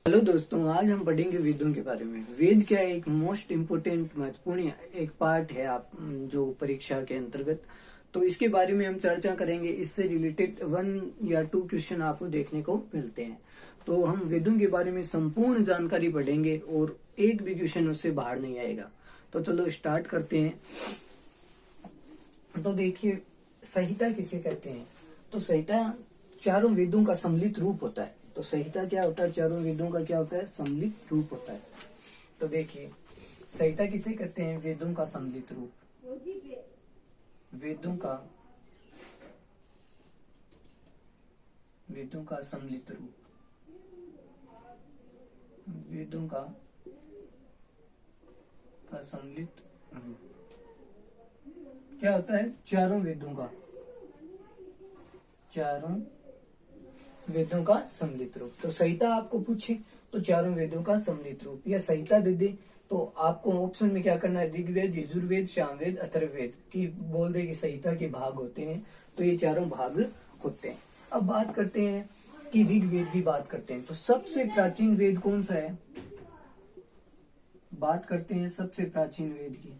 Hello दोस्तों, आज हम पढ़ेंगे वेदों के बारे में। वेद क्या है? एक मोस्ट इम्पोर्टेंट महत्वपूर्ण एक पार्ट है आप जो परीक्षा के अंतर्गत। तो इसके बारे में हम चर्चा करेंगे। इससे रिलेटेड 1 या 2 क्वेश्चन आपको देखने को मिलते हैं। तो हम वेदों के बारे में संपूर्ण जानकारी पढ़ेंगे और एक भी क्वेश्चन उससे बाहर नहीं आएगा। तो चलो स्टार्ट करते हैं। तो देखिए, संहिता किसे कहते हैं? तो संहिता चारों वेदों का सम्मिलित रूप होता है। तो संहिता क्या होता है? चारों वेदों का क्या होता है? सम्मिलित रूप होता है। तो देखिए, संहिता किसे कहते हैं? वेदों का सम्मिलित रूप। वेदों का सम्मिलित रूप। वेदों का सम्मिलित रूप क्या होता है? चारों वेदों का सम्मिलित रूप। तो संहिता आपको पूछे तो चारों वेदों का सम्मिलित रूप, या संहिता दे दे तो आपको ऑप्शन में क्या करना है? ऋग्वेद, यजुर्वेद, सामवेद, अथर्ववेद की बोल दे कि संहिता के भाग होते हैं। तो ये चारों भाग होते हैं। अब बात करते हैं कि ऋग्वेद की बात करते हैं। तो सबसे प्राचीन वेद कौन सा है? बात करते हैं सबसे प्राचीन वेद की।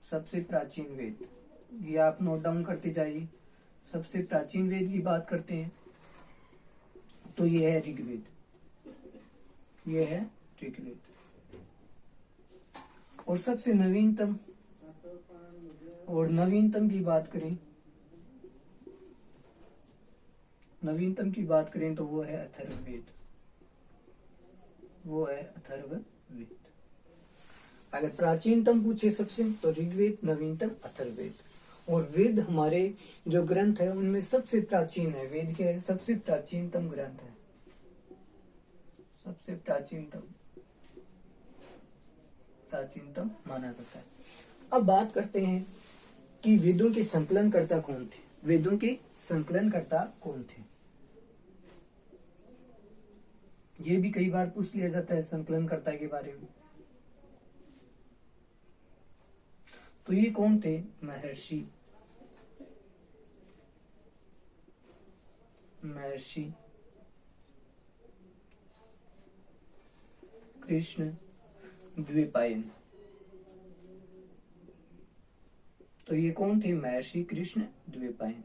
सबसे प्राचीन वेद, ये आप नोट डाउन करते जाइए। सबसे प्राचीन वेद की बात करते हैं तो ये है ऋग्वेद। और सबसे नवीनतम की बात करें, तो वो है अथर्ववेद। अगर प्राचीनतम पूछे सबसे तो ऋग्वेद, नवीनतम अथर्ववेद। और वेद हमारे जो ग्रंथ है उनमें सबसे प्राचीन है। वेद क्या है? सबसे प्राचीनतम ग्रंथ है। सबसे प्राचीनतम माना जाता है। अब बात करते हैं कि वेदों के संकलनकर्ता कौन थे? ये भी कई बार पूछ लिया जाता है संकलनकर्ता के बारे में। तो ये कौन थे? महर्षि कृष्ण द्विपायन। तो ये कौन थे? महर्षि कृष्ण द्विपायन।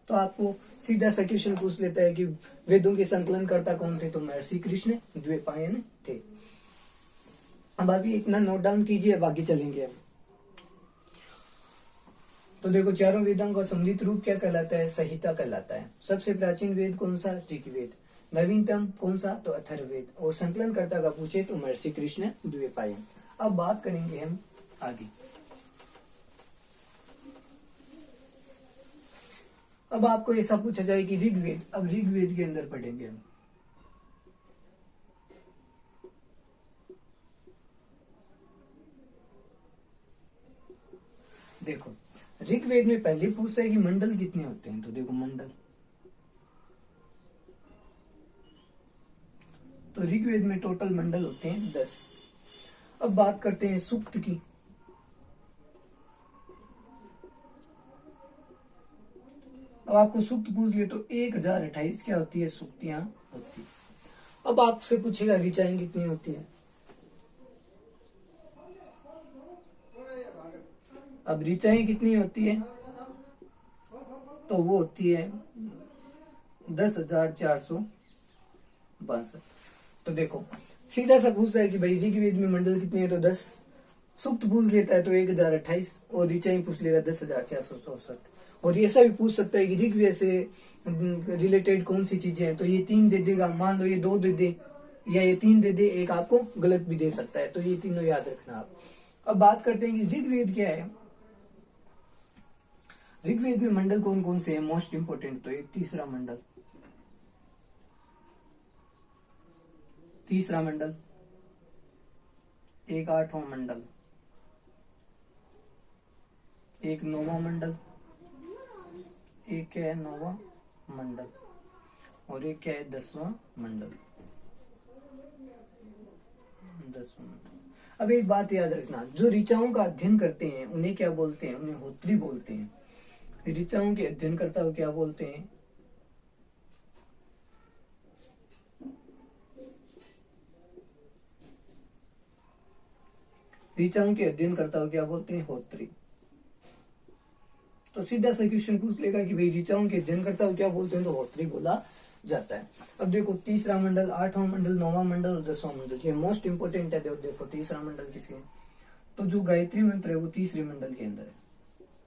तो आपको सीधा सा क्वेश्चन पूछ लेता है कि वेदों के संकलनकर्ता कौन थे? तो महर्षि कृष्ण द्विपायन थे। अब अभी इतना नोट डाउन कीजिए, बाकी चलेंगे हम। तो देखो, चारों वेदों का सम्मिलित रूप क्या कहलाता है? संहिता कहलाता है। सबसे प्राचीन वेद कौन सा? ऋग्वेद। नवीनतम कौन सा? तो अथर्ववेद। और संकलनकर्ता का पूछे तो महर्षि कृष्ण द्विपायन। अब बात करेंगे हम आगे। अब आपको ऐसा पूछा जाए कि ऋग्वेद, अब ऋग्वेद के अंदर पढ़ेंगे हम। देखो, ऋग्वेद में पहले पूछता है कि मंडल कितने होते हैं। तो देखो, मंडल, तो ऋग्वेद में टोटल मंडल होते हैं 10। अब बात करते हैं सूक्त की। अब आपको सूक्त पूछ लिया तो 1028 क्या होती है? सूक्तियां होती है। अब आपसे पूछेगा ऋचाएं कितनी होती है। अब ऋचाएं कितनी होती है? तो वो होती है 10,462। तो देखो, सीधा सा पूछता है कि भाई ऋग्वेद में मंडल कितने हैं? तो 10। सूक्त पूछ लेता है तो 1028, और ऋचाएं पूछ लेगा 10,464। और ऐसा भी पूछ सकता है कि ऋग्वेद से रिलेटेड कौन सी चीजें हैं। तो ये 3 दे देगा, मान लो ये 2 दे दे, या ये 3 दे दे, एक आपको गलत भी दे सकता है। तो ये तीनों याद रखना आप। अब बात करते हैं कि ऋग्वेद क्या है। ऋग्वेद में मंडल कौन कौन से हैं? मोस्ट इंपोर्टेंट, तो एक तीसरा मंडल, एक 8वां मंडल, एक 9वां मंडल, एक क्या है? 9वां मंडल, और एक क्या है? 10वां मंडल। अब एक बात याद रखना, जो ऋचाओं का अध्ययन करते हैं उन्हें क्या बोलते हैं? उन्हें होत्री बोलते हैं। ऋचाओं के अध्ययनकर्ता को क्या बोलते हैं? ऋचाओं के अध्ययन करता हो क्या बोलते हैं? होत्री। तो सीधा सा क्वेश्चन पूछ लेगा कि भाई ऋचाओं के अध्ययन करता हो क्या बोलते हैं? तो होत्री बोला जाता है। अब देखो तीसरा मंडल, आठवां मंडल, नौवां मंडल और 10वां मंडल, ये मोस्ट इंपोर्टेंट है। देखो तीसरा मंडल किसके? तो जो गायत्री मंत्र है वो तीसरे मंडल के अंदर है।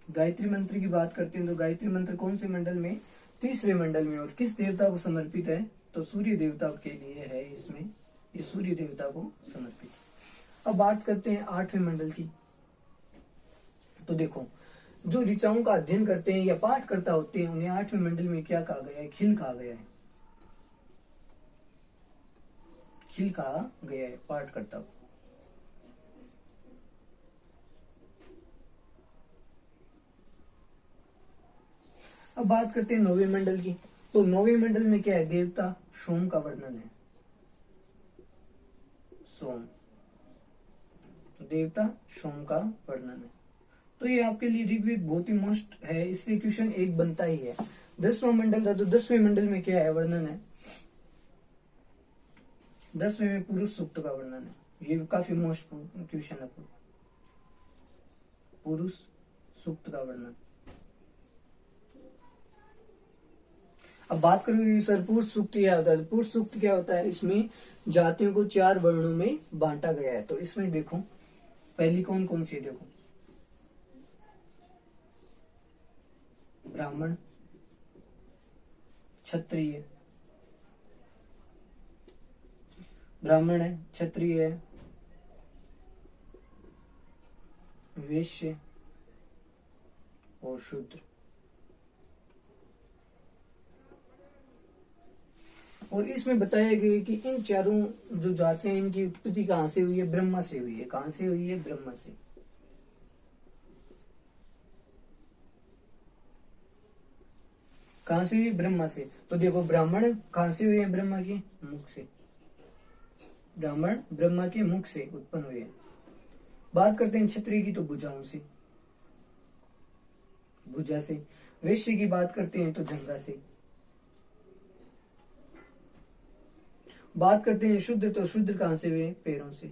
गायत्री मंत्र की बात करते हैं तो गायत्री मंत्र कौन से मंडल में? तीसरे मंडल में। और किस देवता को समर्पित है? तो सूर्य देवता के लिए है इसमें, ये सूर्य देवता को समर्पित। अब बात करते हैं आठवें मंडल की। तो देखो जो ऋचाओं का अध्ययन करते हैं या पाठ करता होते हैं उन्हें आठवें मंडल में क्या कहा गया है? खिल कहा गया है। खिल कहा गया है पाठ करता हो। अब बात करते हैं नौवें मंडल की। तो नौवें मंडल में क्या है? देवता सोम का वर्णन है। सोम, देवता सोम का वर्णन है। तो ये आपके लिए ऋग्वेद बहुत ही मस्ट है, इससे क्वेश्चन एक बनता ही है। 10वां मंडल था तो 10वें मंडल में क्या है? वर्णन है। 10वें में पुरुष सूक्त का वर्णन है। ये काफी मोस्ट क्वेश्चन है, पुरुष सूक्त का वर्णन। अब बात करें सर पुरुष सूक्त क्या होता है? पुरुष सूक्त क्या होता है? इसमें जातियों को 4 वर्णों में बांटा गया है। तो इसमें देखो पहली कौन कौन सी? देखो ब्राह्मण, क्षत्रिय, ब्राह्मण है, क्षत्रिय है, वैश्य और शूद्र। और इसमें बताया गया कि इन चारों जो जातियां इनकी उत्पत्ति कहां से हुई है? ब्रह्मा से हुई है। कहां से हुई है? ब्रह्मा से। कहां से हुई? ब्रह्मा से। तो देखो ब्राह्मण कहां से हुए हैं? ब्रह्मा के मुख से। ब्राह्मण ब्रह्मा के मुख से उत्पन्न हुए हैं। बात करते हैं क्षत्रिय की तो भुजाओं से, भुजा से। वैश्य की बात करते हैं तो जंघा से। बात करते हैं शुद्र तो शुद्र कहां से हुए? पैरों से।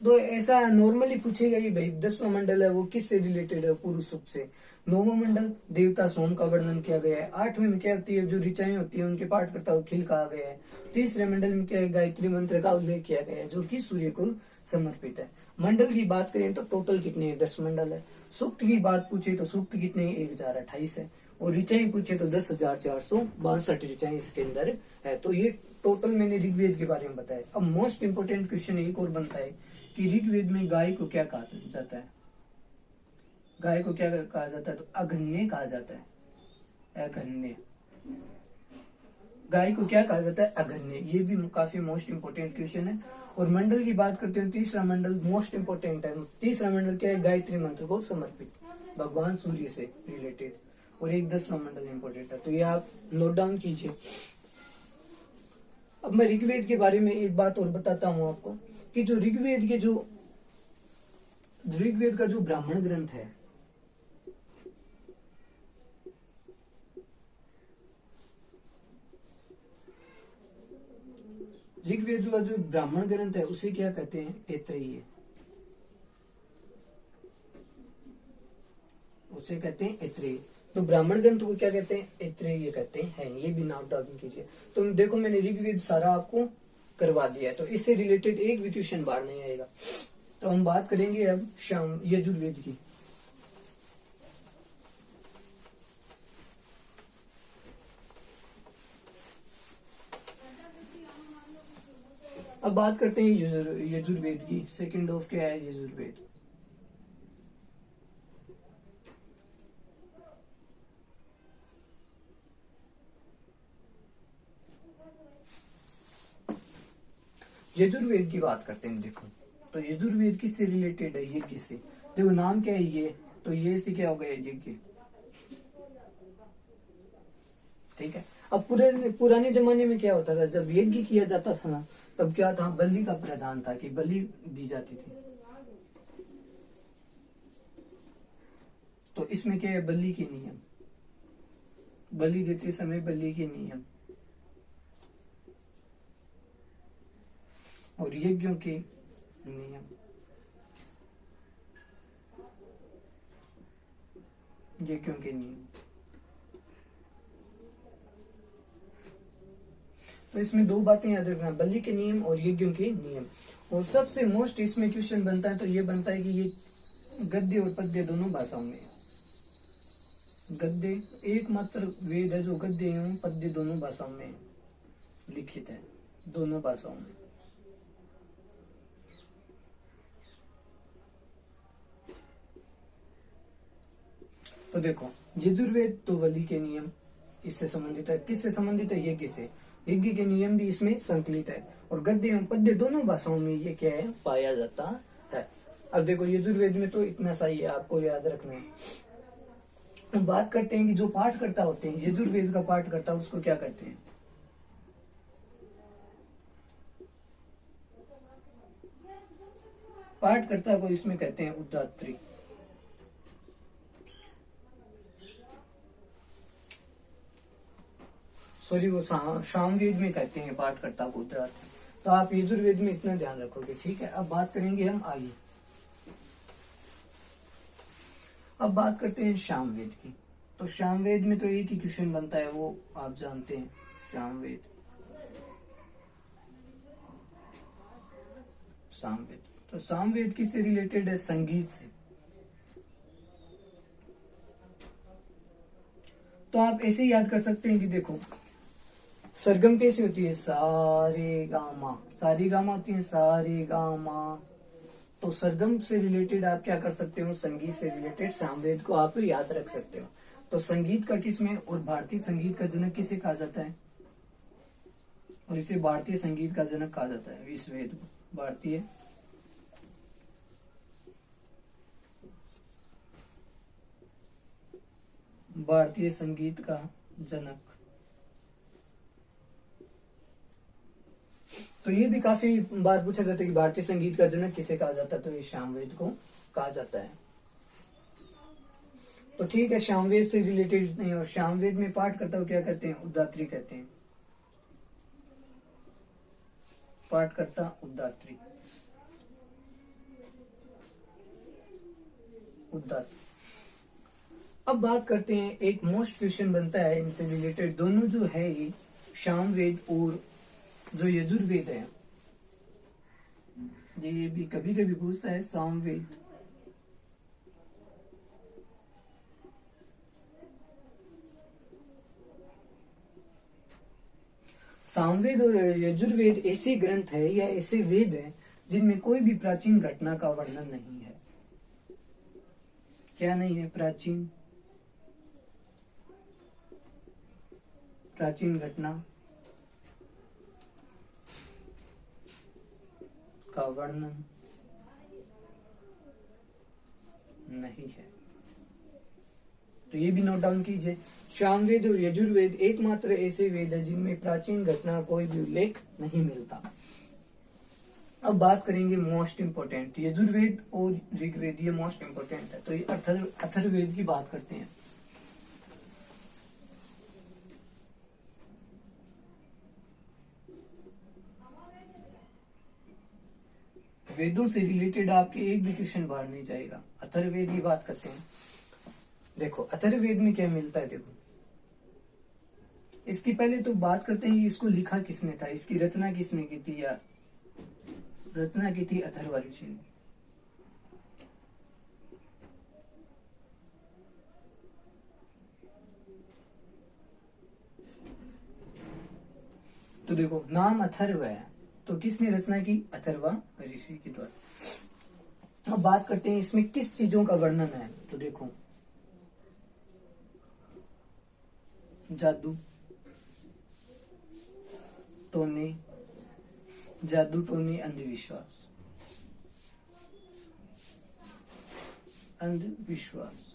तो ऐसा नॉर्मली पूछेगा ही भाई 10वां मंडल है वो किससे रिलेटेड है? पुरुष सूक्त से। 9वां मंडल देवता सोम का वर्णन किया गया है। 8वें में क्या होती है? जो ऋचाएं होती है उनके पाठ करता खिल कहा गया है। तीसरे मंडल में क्या है? गायत्री मंत्र का उल्लेख किया गया है जो कि सूर्य को समर्पित है। मंडल की बात करें तो टोटल कितने हैं? 10 मंडल है। सूक्त की बात पूछे तो सूक्त कितने? 1028 है। और ऋचाएं पूछे तो 10,462 ऋचाएं इसके अंदर है। तो ये टोटल मैंने ऋग्वेद के बारे में बताया। अब मोस्ट इंपोर्टेंट क्वेश्चन एक और बनता है कि ऋग्वेद में गाय को क्या कहा जाता है? गाय को क्या कहा जाता है? तो अघन्य कहा जाता है। अघन्य। गाय को क्या कहा जाता है? अघन्य। ये भी काफी मोस्ट इंपोर्टेंट क्वेश्चन है। और मंडल की बात करते हैं तीसरा मंडल मोस्ट इंपोर्टेंट है। तीसरा मंडल क्या है? गायत्री मंत्र को समर्पित, भगवान सूर्य से रिलेटेड। और एक 10वां मंडल इंपोर्टेंट है। तो ये आप नोट डाउन कीजिए। अब मैं ऋग्वेद के बारे में एक बात और बताता हूं आपको कि जो ऋग्वेद का जो ब्राह्मण ग्रंथ है, ऋग्वेद का जो ब्राह्मण ग्रंथ है उसे क्या कहते हैं? ऐत्रेयी। उसे कहते हैं ऐत्रेयी। तो ब्राह्मण ग्रंथ को क्या कहते हैं? ऐत्रेयी कहते हैं। ये भी नोट डाउन कीजिए। तो देखो मैंने ऋग्वेद सारा आपको करवा दिया है, तो इससे रिलेटेड एक भी क्वेश्चन बाहर नहीं आएगा। तो हम बात करेंगे अब शाम यजुर्वेद की। अब बात करते हैं यजुर्वेद की। सेकंड ऑफ क्या है? यजुर्वेद। यजुर्वेद की बात करते हैं। देखो तो यजुर्वेद किससे रिलेटेड है? यज्ञ से। देखो नाम क्या है? ये तो ये से क्या हो गया? यज्ञ। ठीक है। अब पुराने जमाने में क्या होता था? जब यज्ञ किया जाता था ना, तब क्या था? बलि का प्रधान था कि बलि दी जाती थी। तो इसमें क्या है? बलि के नियम, बलि देते समय बलि के नियम और यज्ञों के नियम, यज्ञों के नियम। तो इसमें दो बातें याद रखना, बलि के नियम और यज्ञों के नियम। और सबसे मोस्ट इसमें क्वेश्चन बनता है तो ये बनता है कि ये गद्य और पद्य दोनों भाषाओं में है। गद्य एकमात्र वेद है जो गद्य एवं पद्य दोनों भाषाओं में लिखित है, दोनों भाषाओं में। तो देखो यजुर्वेद तो बलि के नियम इससे संबंधित है, किससे संबंधित है? यज्ञ से। यज्ञ के नियम भी इसमें संकलित है और गद्य एवं पद्य दोनों भाषाओं में ये क्या है? पाया जाता है। अब देखो यजुर्वेद में तो इतना सा ही है, आपको याद रखना है। हम बात करते हैं कि जो पाठकर्ता होते हैं, यजुर्वेद का पाठकर्ता, उसको क्या कहते हैं? पाठकर्ता को इसमें कहते हैं उद्धात्री। सॉरी, वो सामवेद में कहते हैं पाठकर्ता को उद्धात्री। तो आप यजुर्वेद में इतना ध्यान रखोगे, ठीक है। अब बात करेंगे हम आगे। अब बात करते हैं सामवेद की। तो सामवेद में तो एक ही क्वेश्चन बनता है, वो आप जानते हैं। सामवेद, सामवेद तो सामवेद किससे रिलेटेड है? संगीत से। तो आप ऐसे याद कर सकते हैं कि देखो सरगम कैसे होती है? सारे गामा, सारी गामा होती है, सारे गामा। तो सरगम से रिलेटेड आप क्या कर सकते हो? संगीत से रिलेटेड सामवेद को आप याद रख सकते हो। तो संगीत का किसमें? और भारतीय संगीत का जनक किसे कहा जाता है? और इसे भारतीय संगीत का जनक कहा जाता है, इस वेद को। भारतीय संगीत का जनक। तो ये भी काफी बार पूछा जाता है कि भारतीय संगीत का जनक किसे कहा जाता है? तो ये सामवेद को कहा जाता है। तो ठीक है, सामवेद से रिलेटेड नहीं। और सामवेद में पाठ करता हो क्या कहते हैं? उद्धात्री कहते हैं। पाठकर्ता उद्धात्री, उद्धात्री। अब बात करते हैं, एक मोस्ट क्वेश्चन बनता है इनसे रिलेटेड, दोनों जो है ये सामवेद और जो यजुर्वेद है, ये भी कभी कभी पूछता है। सामवेद, सामवेद और यजुर्वेद ऐसे ग्रंथ है या ऐसे वेद है जिनमें कोई भी प्राचीन घटना का वर्णन नहीं है। क्या नहीं है? प्राचीन घटना का वर्णन नहीं है। तो ये भी नोट डाउन कीजिए, सामवेद और यजुर्वेद एकमात्र ऐसे वेद है जिनमें प्राचीन घटना कोई भी उल्लेख नहीं मिलता। अब बात करेंगे मोस्ट इंपोर्टेंट, यजुर्वेद और ऋग्वेद, ये मोस्ट इंपोर्टेंट है। तो ये अथर्ववेद की बात करते हैं। वेदों से रिलेटेड आपके एक भी क्वेश्चन बाहर नहीं जाएगा। अथर्ववेद की बात करते हैं। देखो अथर्ववेद में क्या मिलता है? देखो इसकी पहले तो बात करते हैं इसको लिखा किसने था, इसकी रचना किसने की थी, या रचना की थी अथर्व ऋषि ने। तो देखो नाम अथर्व है, तो किसने रचना की? अथर्व ऋषि के द्वारा। अब बात करते हैं इसमें किस चीजों का वर्णन है। तो देखो जादू टोने, जादू टोने, अंधविश्वास, अंधविश्वास।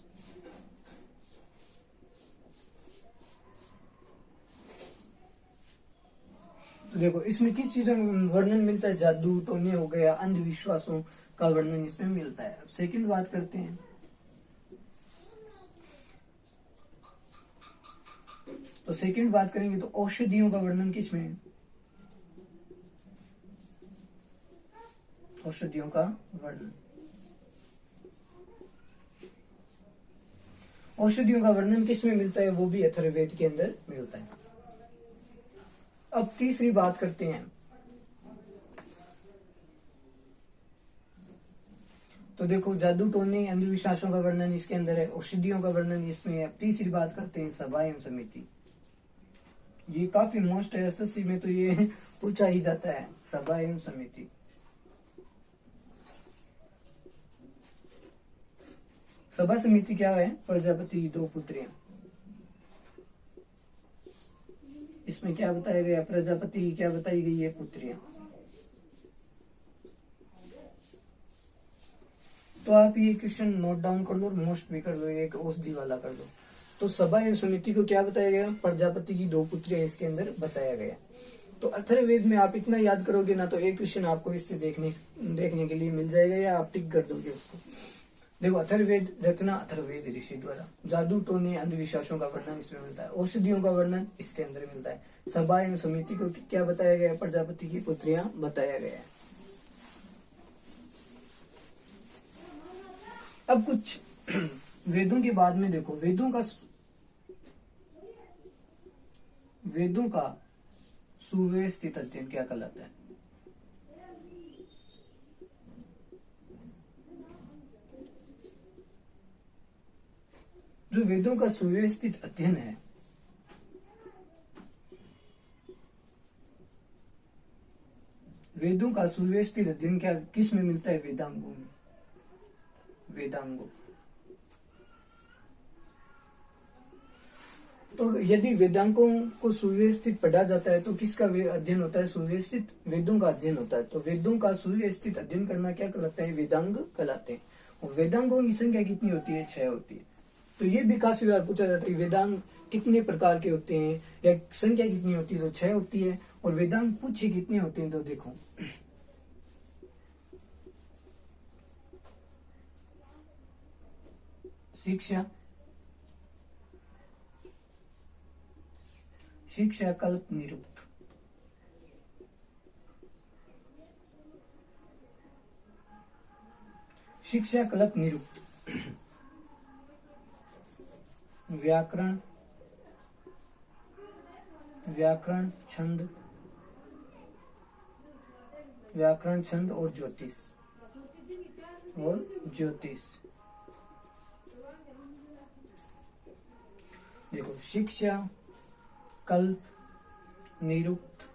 तो देखो इसमें किस चीजों में वर्णन मिलता है? जादू टोने हो गया, अंधविश्वासों का वर्णन इसमें मिलता है। अब सेकंड बात करते हैं, तो सेकंड बात करेंगे तो औषधियों का वर्णन किसमें है? औषधियों का वर्णन। औषधियों का वर्णन किस में मिलता है? वो भी अथर्ववेद के अंदर मिलता है। अब तीसरी बात करते हैं। तो देखो, जादू टोने अंधविश्वासों का वर्णन इसके अंदर है, औषधियों का वर्णन इसमें है। अब तीसरी बात करते हैं सभा एवं समिति। ये काफी मोस्ट है, एसएससी में तो ये पूछा ही जाता है, सभा एवं समिति। सभा समिति क्या है? प्रजापति की दो पुत्रियां। इसमें क्या बताया गया? प्रजापति की क्या बताई गई है? पुत्रियां। तो आप ये क्वेश्चन नोट डाउन कर लो और मोस्ट भी कर लो, एक औषधि वाला कर लो। तो सभा एवं समिति को क्या बताया गया? प्रजापति की दो पुत्रियां इसके अंदर बताया गया। तो अथर्ववेद में आप इतना याद करोगे ना, तो एक क्वेश्चन आपको इससे देखने के लिए मिल जाएगा, या आप टिक कर दोगे उसको। देखो, अथर्ववेद रचना अथर्ववेद ऋषि द्वारा। जादू टोने अंधविश्वासों का वर्णन इसमें मिलता है। औषधियों का वर्णन इसके अंदर मिलता है। सभा एवं समिति को क्या बताया गया? प्रजापति की पुत्रियां बताया गया है। अब कुछ वेदों के बाद में देखो, वेदों का सुव्यवस्थित अध्ययन क्या कहलाता है? जो वेदों का सुव्यवस्थित अध्ययन है, वेदों का सुव्यवस्थित अध्ययन क्या किस में मिलता है? वेदांगों में। वेदांगों। तो यदि वेदांगों को सुव्यवस्थित पढ़ा जाता है तो किसका अध्ययन होता है? सुव्यवस्थित वेदों का अध्ययन होता है। तो वेदों का सुव्यवस्थित अध्ययन करना क्या कहलाता है? वेदांग कहलाते हैं। और वेदांगों की संख्या कितनी होती है? 6 होती है। तो ये भी काफी बार पूछा जाता है, वेदांग कितने प्रकार के होते हैं या संख्या कितनी होती है? तो 6 होती है। और वेदांग पूछे कितने होते हैं? तो देखो, शिक्षा, शिक्षा, कल्प, निरुक्त। शिक्षा, कल्प, निरुक्त। व्याकरण, छंद, और ज्योतिष। देखो, शिक्षा, कल्प, निरुक्त,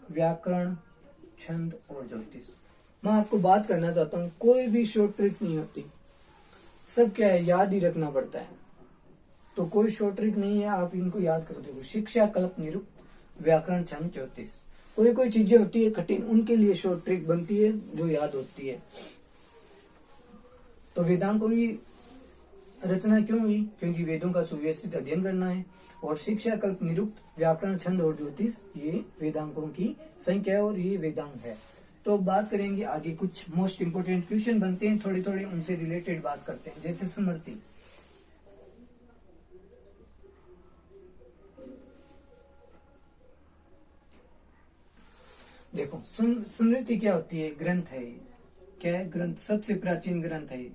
व्याकरण, छंद और ज्योतिष। मैं आपको बात करना चाहता हूँ, कोई भी शॉर्ट ट्रिक नहीं होती, सब क्या है, याद ही रखना पड़ता है। तो कोई शॉर्ट ट्रिक नहीं है, आप इनको याद कर देखो, शिक्षा, कल्प, निरुक्त, व्याकरण, छंद, ज्योतिष। कोई चीजें होती है कठिन, उनके लिए शॉर्ट ट्रिक बनती है जो याद होती है। तो वेदांगों की रचना क्यों हुई? क्योंकि वेदों का सुव्यवस्थित अध्ययन करना है। और शिक्षा, कल्प, निरुक्त, व्याकरण, छंद और ज्योतिष, ये वेदांगों की संख्या है और ये वेदांग है। तो बात करेंगे आगे, कुछ मोस्ट इंपोर्टेंट क्वेश्चन बनते हैं, थोड़े थोड़े उनसे रिलेटेड बात करते हैं। जैसे स्मृति। देखो, स्मृति क्या होती है? ग्रंथ है। क्या है? ग्रंथ। सबसे प्राचीन ग्रंथ है।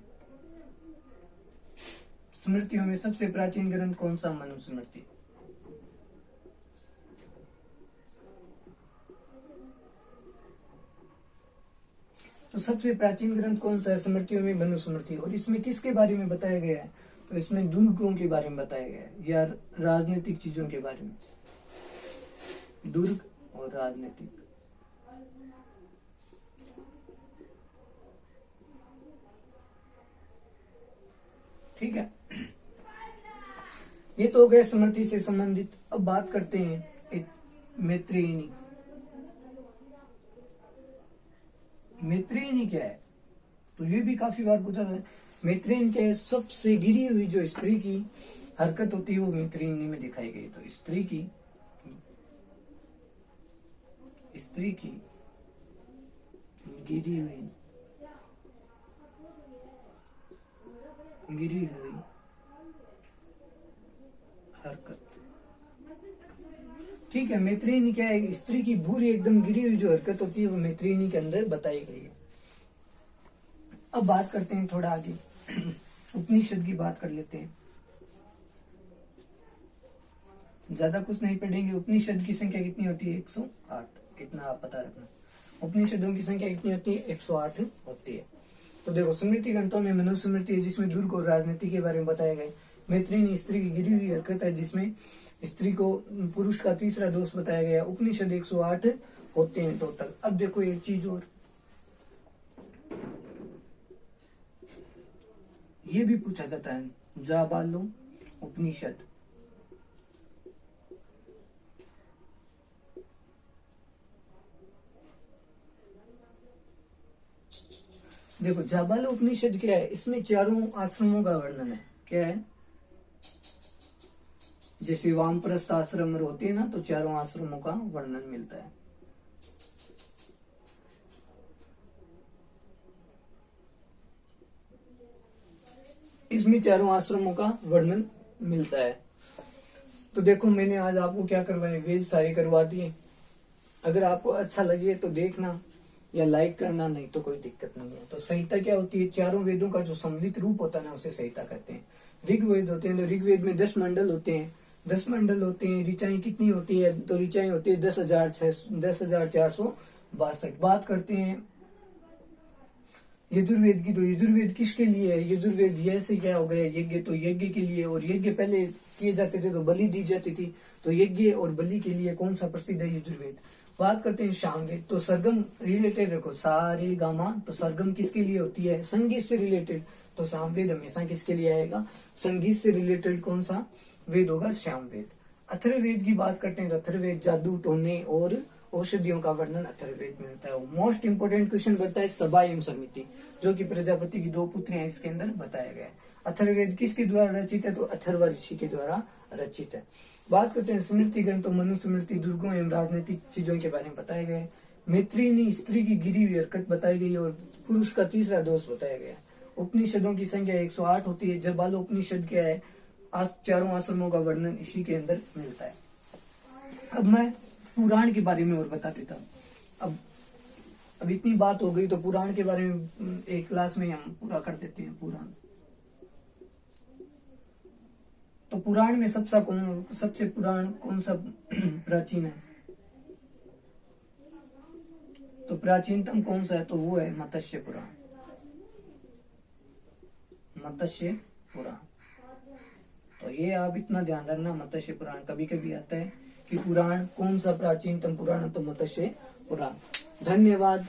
स्मृतियों में सबसे प्राचीन ग्रंथ कौन सा? मनुस्मृति। तो सबसे प्राचीन ग्रंथ कौन सा है स्मृतियों में? मनुस्मृति। और इसमें किसके बारे में बताया गया है? तो इसमें दुर्गों के बारे में बताया गया है, या राजनीतिक चीजों के बारे में। दुर्ग और राजनीतिक। ठीक है, ये तो हो गए स्मृति से संबंधित। अब बात करते हैं एक मैत्रेयनी। मैत्रेयनी क्या है? तो ये भी काफी बार पूछा जाता है। मैत्रेयनी क्या है? सबसे गिरी हुई जो स्त्री की हरकत होती है वो मैत्रेयनी में दिखाई गई। तो स्त्री की गिरी हुई हरकत। ठीक है। मैत्रियनी क्या है, स्त्री की बुरी एकदम गिरी हुई जो हरकत होती है वो मैत्रियनी के अंदर बताई गई है। अब बात करते हैं थोड़ा आगे उपनिषद की बात कर लेते हैं। ज्यादा कुछ नहीं पढ़ेंगे। उपनिषद की संख्या कितनी होती है? 108। इतना आप पता रखना। उपनिषदों की संख्या कितनी होती है? 108 होती है। तो देखो, स्मृति ग्रंथों में मनुस्मृति है जिसमें दुर्ग और राजनीति के बारे में बताया गया। मैत्रियनी स्त्री की गिरी हुई हरकत है जिसमें स्त्री को पुरुष का तीसरा दोष बताया गया। उपनिषद 108 होते हैं टोटल। अब देखो एक चीज और, ये भी पूछा जाता है, जाबालो उपनिषद। देखो जाबालो उपनिषद क्या है, इसमें चारों आश्रमों का वर्णन है। क्या है? जैसे वामप्रस्थ आश्रम होते हैं ना, तो चारों आश्रमों का वर्णन मिलता है। इसमें चारों आश्रमों का वर्णन मिलता है। तो देखो मैंने आज आपको क्या करवाए, वेद सारे करवा दिए। अगर आपको अच्छा लगे तो देखना या लाइक करना, नहीं तो कोई दिक्कत नहीं है। तो संहिता क्या होती है? चारों वेदों का जो सम्मिलित रूप होता है ना, उसे संहिता कहते हैं। ऋग्वेद होते हैं तो ऋग्वेद में 10 मंडल होते हैं। 10 मंडल होते हैं। ऋचाएं कितनी होती है? तो ऋचाएं होती है 10,462। बात करते हैं यजुर्वेद की, तो यजुर्वेद किसके लिए है? यजुर्वेद यह से क्या हो गया, यज्ञ, तो यज्ञ के लिए। और यज्ञ पहले किए जाते थे तो बलि दी जाती थी, तो यज्ञ और बलि के लिए कौन सा प्रसिद्ध है? यजुर्वेद। बात करते हैं सामवेद, तो सरगम रिलेटेड रखो, सारे गामा, तो सरगम किसके लिए होती है? संगीत से रिलेटेड। तो सामवेद हमेशा किसके लिए आएगा? संगीत से रिलेटेड कौन सा वेद होगा? सामवेद। अथर्ववेद की बात करते हैं तो अथर्ववेद जादू टोने और औषधियों का वर्णन अथर्ववेद में होता है। मोस्ट इंपोर्टेंट क्वेश्चन बनता है सभा एवं समिति, जो कि प्रजापति की 2 पुत्रियां इसके अंदर बताया गया है। अथर्ववेद किसके द्वारा रचित है? तो अथर्व ऋषि के द्वारा रचित है। बात करते हैं स्मृति ग्रंथों, मनुस्मृति दुर्गों एवं राजनीतिक चीजों के बारे में बताया गया है। मैत्रियनी स्त्री की गिरी हुई हरकत बताई गई और पुरुष का तीसरा दोष बताया गया। उपनिषदों की संख्या 108 होती है। जबालो उपनिषद क्या है? चारों आश्रमों का वर्णन इसी के अंदर मिलता है। अब मैं पुराण के बारे में और बता देता हूँ। अब इतनी बात हो गई तो पुराण के बारे में एक क्लास में हम पूरा कर देते हैं। पुराण, तो पुराण में सबसे पुराण कौन सा प्राचीन है? तो प्राचीनतम कौन सा है? तो वो है मत्स्य पुराण। मत्स्य पुराण, तो ये आप इतना ध्यान रखना। मत्स्य पुराण कभी कभी आता है कि पुराण कौन सा प्राचीनतम पुराण है, तो मत्स्य पुराण। धन्यवाद।